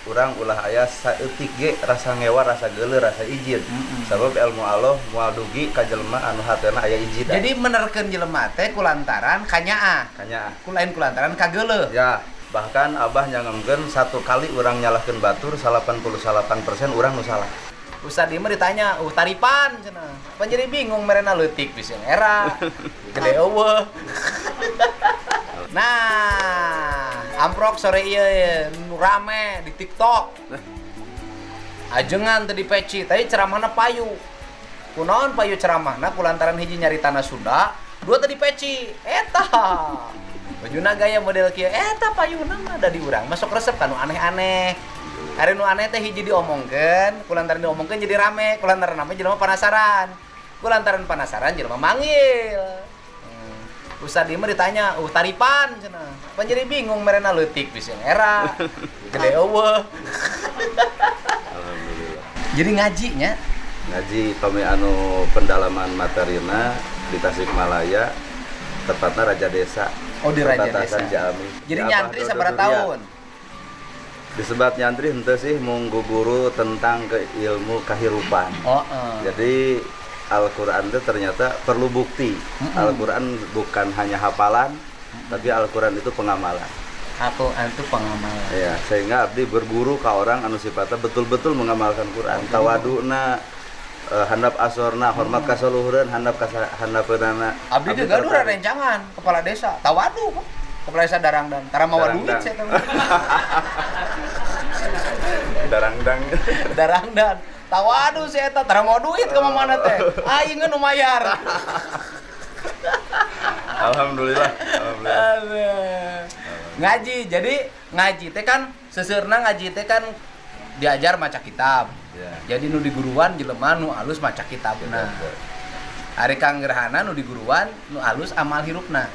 urang ulah aya saeutik ge rasa ngewa rasa geuleuh rasa ijin. Sabab ilmu Allah moal dugi ka jelema anu hatena aya ijin. Jadi menerkeun jelema teh kulantaran kanyaah. Kulain kulantaran kageuleuh. Ya, bahkan Abah nyangemkeun satu kali urang nyalahkeun batur 88% urang nu salah. Ustad ieu mah ditanya, taripan cenah. Pan jadi bingung merena leutik bisa era. Gede eueuh. Nah, amprok sore ieu nu rame di TikTok. Ajengan teh di peci, tadi ceramahna payu. Kunaon payu ceramahna kulantaran hiji nyari tanah Sunda, dua tadi peci. Eta. Bajuna gaya model kieu, eta payuna mah da di urang masuk resep kan nu aneh-aneh. Hari nu aneh teh hiji diomongkeun, kulantaran diomongkeun jadi rame, kulantaran rame jelema penasaran. Kulantaran penasaran jelema manggil. Ustad ieu mah ditanya, taripan cenah. Pan jadi bingung merena leutik bisa era. Gede eueuh. Alhamdulillah. Jadi ngaji nya. Ngaji kami anu pendalaman materina di Tasikmalaya, tepatnya Raja Desa. Oh, di Raja Desa. Jami. Jadi nyantri sabaraha tahun? Disebat nyantri henteu sih mung guguru tentang ke ilmu kahirupan. Jadi Al-Quran itu ternyata perlu bukti. Al-Quran bukan hanya hafalan, tapi Al-Quran itu pengamalan. Al-Quran itu pengamalan. Ya, sehingga abdi berguru ke orang anu sifatnya betul-betul mengamalkan Quran. Tawaduna, handap asorna, hormat ka saluhureun, handap ka handapeunana. Abdi ge gaduh rencangan kepala desa. Tawadu kok. Kepala desa Darangdan. Tara mawa duit saya tahu. Darangdan. Tawadu si eta tara mau duit ke mana teh. Aing nu mayar. Alhamdulillah. Ngaji. Jadi ngaji teh kan seseurna ngaji teh kan diajar maca kitab. Ya. Jadi nu di guruan jelema nu alus maca kitabna. Ari Kang Gerhana nu di guruan nu alus amal hirupna.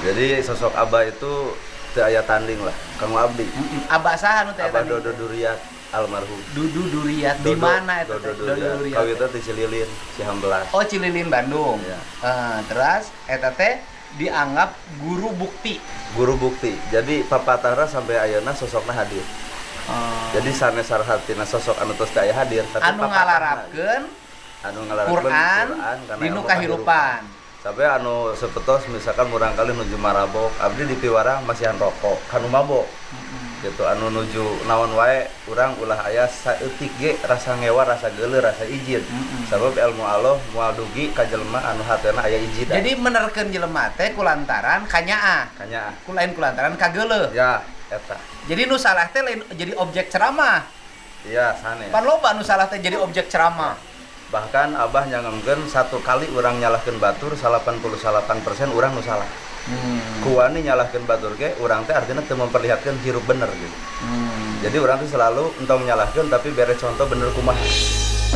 Jadi sosok Abah itu teu aya tanding lah. Kang Abdi. Abah saha nu teh? Abah Dodo Duriat almarhum. Dudu Duriat di mana eta? Dodo Duriat. Kawitna di Cililin, Cihambelas. Oh, Cililin Bandung. Ya. Terus eta teh dianggap guru bukti. Jadi papatara sampai ayeuna sosokna hadir. Jadi sanes sarhatina sosok anu tos aya hadir tapi anu ngalarapkeun Quran dinu kahirupan. Sampai anu sepetos misalkan murang kali nuju marabok, abdi di piwarang masihan rokok, kanu mabok. Gitu anu nuju naon wae urang ulah aya saeutik ge rasa ngewa rasa geuleuh rasa ijin. Sabab ilmu Allah moal dugi ka jelema anu hatena aya ijin. Jadi menerkeun jelema teh kulantaran kanyaah. Kulain kulantaran kageuleuh. Ya, eta. Jadi nu salah teh jadi objek ceramah. Iya, sanes. Pan loba nu salah teh jadi objek ceramah. Bahkan Abah nyangemkeun satu kali urang nyalahkeun batur 88% urang nu salah. Kuani nyalahkeun batur ge urang teh artinya teu memperlihatkeun hirup bener gitu. Jadi urang teh selalu entong nyalahkeun tapi bere contoh bener kumaha.